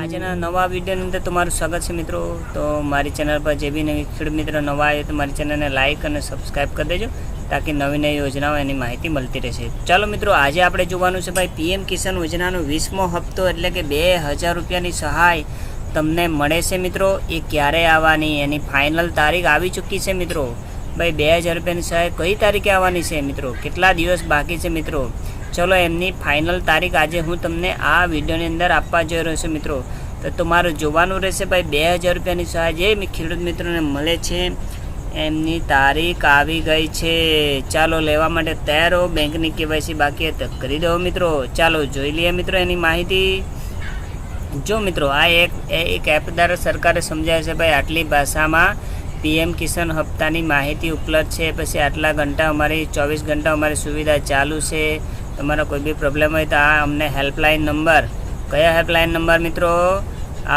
આજના નવા વિડીયોની અંદર તમારું સ્વાગત છે મિત્રો। તો મારી ચેનલ પર જે બી નવી ખેડૂત મિત્રો નવા આવે તો મારી ચેનલને લાઇક અને સબસ્ક્રાઈબ કરી દેજો, તાકી નવી નવી યોજનાઓ એની માહિતી મળતી રહેશે। ચાલો મિત્રો, આજે આપણે જોવાનું છે ભાઈ પીએમ કિસાન યોજનાનો 20મો હપ્તો એટલે કે 2000 રૂપિયાની સહાય તમને મળે છે મિત્રો। એ ક્યારે આવવાની એની ફાઇનલ તારીખ આવી ચૂકી છે મિત્રો। ભાઈ 2000 રૂપિયાની સહાય કઈ તારીખે આવવાની છે મિત્રો, કેટલા દિવસ બાકી છે મિત્રો, ચલો એમની ફાઇનલ તારીખ આજે હું તમને આ વિડીયોની અંદર આપવા જઈ રહ્યો છું મિત્રો। તો તમારે જોવાનું રહેશે ભાઈ 2000 રૂપિયાની સહાય જે ખેડૂત મિત્રોને મળે છે એમની તારીખ આવી ગઈ છે। ચાલો લેવા માટે તૈયાર હો, બેંકની કેવાયસી બાકી તો કરી દો મિત્રો। ચાલો જોઈ લઈએ મિત્રો એની માહિતી। જો મિત્રો, આ એક એપ દ્વારા સરકારે સમજાવે છે ભાઈ આટલી ભાષામાં પીએમ કિસાન હપ્તાની માહિતી ઉપલબ્ધ છે, પછી આટલા ઘંટા અમારી 24 ઘંટા અમારી સુવિધા ચાલુ છે। તમારો કોઈ બી પ્રોબ્લેમ હોય તો આ અમને હેલ્પલાઇન નંબર, કયા હેલ્પલાઇન નંબર મિત્રો,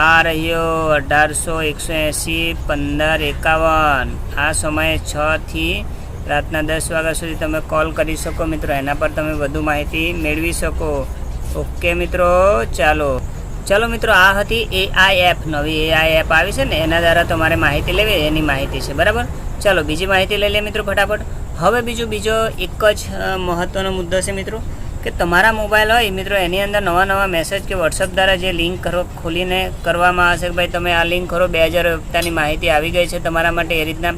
આ રહ્યો 1880-1551। આ સમયે 6 થી રાતના 10 વાગ્યા સુધી તમે કોલ કરી શકો મિત્રો, એના પર તમે વધુ માહિતી મેળવી શકો। ઓકે મિત્રો, ચાલો મિત્રો, આ હતી એઆઈ એપ, નવી એઆઈ એપ આવી છે ને, એના દ્વારા તમારે માહિતી લેવી એની માહિતી છે બરાબર। ચાલો બીજી માહિતી લઈ લે મિત્રો ફટાફટ। હવે બીજો એક જ મહત્ત્વનો મુદ્દો છે મિત્રો, કે તમારા મોબાઈલ હોય મિત્રો એની અંદર નવા મેસેજ કે વોટ્સઅપ દ્વારા જે લિંક ખોલીને કરવામાં આવશે કે ભાઈ તમે આ લિંક કરો, 2000 હપ્તાની માહિતી આવી ગઈ છે તમારા માટે, એ રીતના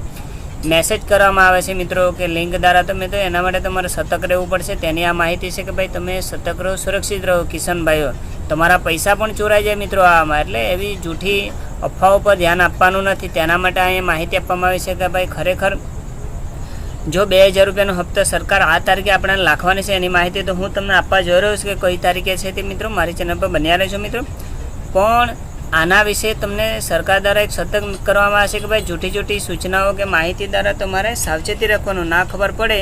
મેસેજ કરવામાં આવે છે મિત્રો કે લિંક દ્વારા તમે, તો એના માટે તમારે સતર્ક રહેવું પડશે। તેની આ માહિતી છે કે ભાઈ તમે સતર્ક રહો, સુરક્ષિત રહો કિસાન ભાઈઓ, તમારા પૈસા પણ ચોરાઈ જાય મિત્રો આમાં, એટલે એવી જૂઠી અફવાઓ પર ધ્યાન આપવાનું નથી। તેના માટે અહીંયા માહિતી આપવામાં આવી છે કે ભાઈ ખરેખર જો 2000 રૂપિયાનો હપ્તો સરકાર આ તારીખે આપણને નાખવાની છે એની માહિતી તો હું તમને આપવા જઈ રહ્યો છું કે કઈ તારીખે છે તે મિત્રો, મારી ચેનલ પર બન્યા રહેજો મિત્રો। પણ આના વિશે તમને સરકાર દ્વારા એક સતર્ક કરવામાં આવશે કે ભાઈ જૂઠી સૂચનાઓ કે માહિતી દ્વારા તમારે સાવચેતી રાખવાનું, ના ખબર પડે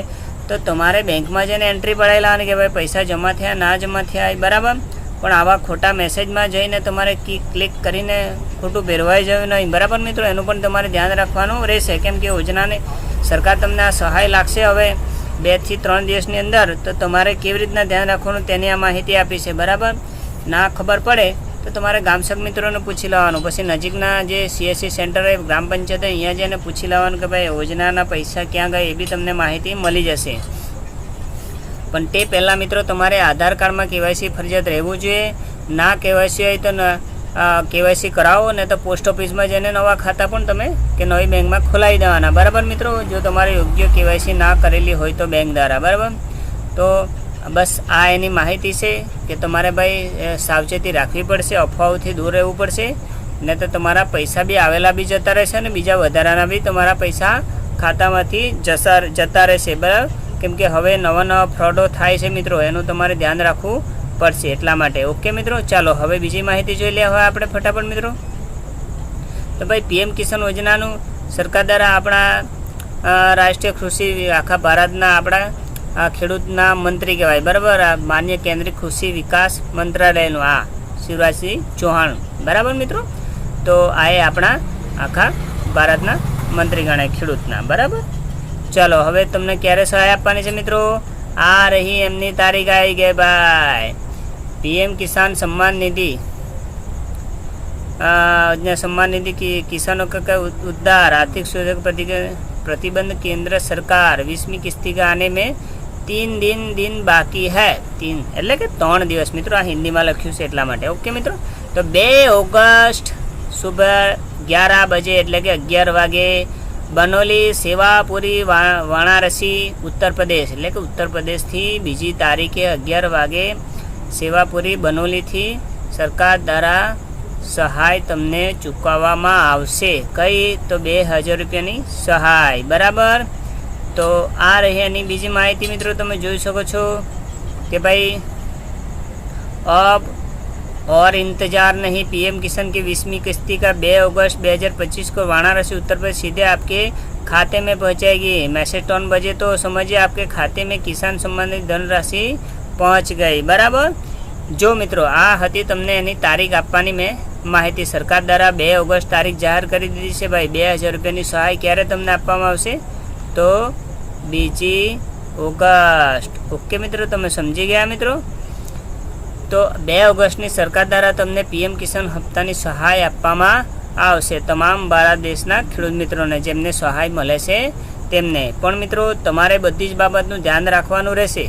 તો તમારે બેંકમાં જઈને એન્ટ્રી પડાવી લાવવાની કે ભાઈ પૈસા જમા થયા ના જમા થયા બરાબર। પણ આવા ખોટા મેસેજમાં જઈને તમારે ક્લિક કરીને ખોટું ભેરવાઈ જવું નહીં બરાબર મિત્રો, એનું પણ તમારે ધ્યાન રાખવાનું રહેશે। કેમ કે યોજનાને સરકાર તમને આ સહાય લાગશે હવે 2 થી 3 દિવસની અંદર, તો તમારે કેવી રીતના ધ્યાન રાખવાનું તેની આ માહિતી આપી છે બરાબર। ના ખબર પડે તો તમારે ગામસેવક મિત્રોને પૂછી લેવાનું, પછી નજીકના જે સીએસસી સેન્ટર હોય ગ્રામ પંચાયત હોય અહીંયા જઈને પૂછી લેવાનું કે ભાઈ યોજનાના પૈસા ક્યાં ગયા, એ બી તમને માહિતી મળી જશે। પણ તે પહેલાં મિત્રો તમારે આધાર કાર્ડમાં કેવાયસી ફરજિયાત રહેવું જોઈએ। ના કેવાયસી હોય તો કેવાયસી કરાવો, ને તો પોસ્ટ ઓફિસમાં જઈને નવા ખાતા પણ તમે કે નવી બેંકમાં ખોલાવી દેવાના બરાબર મિત્રો, જો તમારે યોગ્ય કેવાયસી ના કરેલી હોય તો બેંક દ્વારા બરાબર। તો બસ આ એની માહિતી છે કે તમારે ભાઈ સાવચેતી રાખવી પડશે, અફવાઓથી દૂર રહેવું પડશે, ને તો તમારા પૈસા બી આવેલા બી જતા રહેશે અને બીજા વધારાના બી તમારા પૈસા ખાતામાંથી જતા રહેશે બરાબર। કેમ કે હવે નવા ફ્રોડો થાય છે મિત્રો, એનું તમારે ધ્યાન રાખવું પડશે એટલા માટે। ઓકે મિત્રો, ચાલો હવે બીજી માહિતી જોઈ લે હવે આપણે ફટાફટ મિત્રો। તો ભાઈ પીએમ કિસાન યોજનાનું સરકાર દ્વારા આપણા રાષ્ટ્રીય કૃષિ આખા ભારતના આપણા ખેડૂતના મંત્રી કહેવાય બરાબર, માન્ય કેન્દ્રીય કૃષિ વિકાસ મંત્રાલયનું આ શિવરાજસિંહ ચૌહાણ બરાબર મિત્રો। તો આ એ આપણા આખા ભારતના મંત્રી ગણાય ખેડૂતના બરાબર। ચાલો હવે તમને ક્યારે સહાય આપવાની છે મિત્રો, આ રહી એમની તારીખ આવી ગઈ ભાઈ। પીએમ કિસાન સન્માન નિધિ सम्मान निधि की किसानों का उद्धार आर्थिक सुरक्षा प्रतिबंध केंद्र सरकार 20મી किस्ती का आने में 3 दिन बाकी है। 3 એટલે કે 3 દિવસ મિત્રો, આ હિન્દીમાં લખ્યું છે એટલા માટે। ઓકે મિત્રો, તો 2 ઓગસ્ટ સુબહ 11 બજે એટલે કે 11 વાગે बनोली सेवापुरी वाराणसी उत्तर प्रदेश એટલે કે ઉત્તર પ્રદેશથી બીજી તારીખે 11 વાગે સેવાપુરી बनोलीથી સરકાર દ્વારા સહાય તમને ચૂકવવામાં આવશે। કઈ તો 2000 રૂપિયાની સહાય બરાબર। તો આ રહી એની બીજી માહિતી મિત્રો, તમે જોઈ શકો છો કે ભાઈ अब और इंतज़ार नहीं, पीएम किसान की 20वीं किस्ती का 2 अगस्त 2025 को वाराणसी उत्तर प्रदेश सीधे आपके खाते में पहुंचाएगी। मैसेज टोन बजे तो समझिए आपके खाते में किसान संबंधित धनराशि पहुंच गई बराबर। जो मित्रों आ हती तमने एनी तारीख आपवानी में माहिती सरकार द्वारा 2 ऑगस्ट तारीख जाहिर करी दीधी छे भाई। 2000 रुपयानी सहाय क्यारे तमने आपवामां आवशे तो બીજી ઓગસ્ટ. ઓકે મિત્રો, તમે સમજી ગયા મિત્રો. તો 2 ઓગસ્ટની સરકાર દ્વારા તમને પીએમ કિસાન હપ્તાની સહાય આપવામાં આવશે તમામ ભારત દેશના ખેડૂત મિત્રોને જેમને સહાય મળે છે તેમને. પણ મિત્રો તમારે બધી જ બાબતનું ધ્યાન રાખવાનું રહેશે.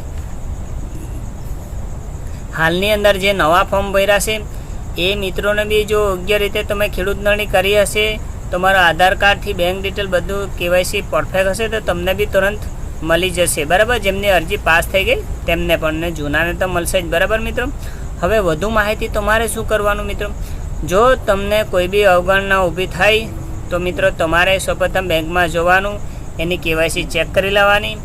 હાલની અંદર જે નવા ફોર્મ ભર્યા છે એ મિત્રોને બી જો યોગ્ય રીતે તમે ખેડૂત નોંધણી કરી હશે, તમારા આધાર કાર્ડથી બેંક ડિટેલ બધું કેવાયસી પરફેક્ટ હશે તો તમને બી તુરંત મળી જશે. બરાબર, જેમની અરજી પાસ થઈ ગઈ તેમને પણ, ને જૂનાને તો મળશે જ. બરાબર મિત્રો. હવે વધુ માહિતી તમારે શું કરવાનું મિત્રો, જો તમને કોઈ બી અવગણના ઊભી થાય તો મિત્રો તમારે સૌપ્રથમ બેંકમાં જવાનું, એની કેવાયસી ચેક કરી લેવાની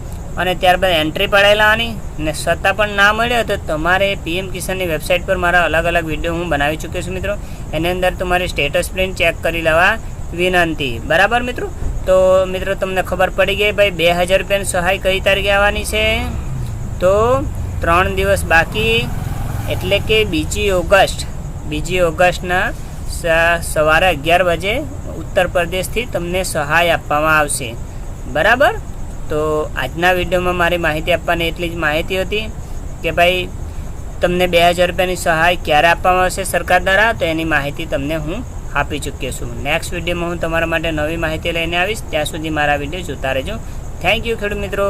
અને ત્યારબાદ એન્ટ્રી પડાવી લેવાની. ને છતાં પણ ના મળ્યો તો તમારે પીએમ કિસાનની વેબસાઇટ પર મારા અલગ અલગ વિડીયો હું બનાવી ચૂક્યો છું મિત્રો. એની અંદર તમારી સ્ટેટસ પ્રિન્ટ ચેક કરી લેવા વિનંતી. બરાબર મિત્રો. તો મિત્રો તમને ખબર પડી ગઈ ભાઈ 2000 રૂપિયાની સહાય કઈ તારીખે આવવાની છે, તો 3 દિવસ બાકી, એટલે કે 2 ઓગસ્ટ. 2 ઓગસ્ટના સવારે 11 વાગે ઉત્તર પ્રદેશથી તમને સહાય આપવામાં આવશે. બરાબર. તો આજના વિડીયોમાં મારી માહિતી આપવાની એટલી જ માહિતી હતી કે ભાઈ તમને 2000 રૂપિયાની સહાય ક્યારે આપવામાં આવશે સરકાર દ્વારા, તો એની માહિતી તમને હું આપી ચૂક્યો છું. નેક્સ્ટ વિડીયોમાં હું તમારા માટે નવી માહિતી લઈને આવીશ. ત્યાં સુધી મારા વિડીયો જોતા રહેજો. થેન્ક યુ ખેડૂત મિત્રો.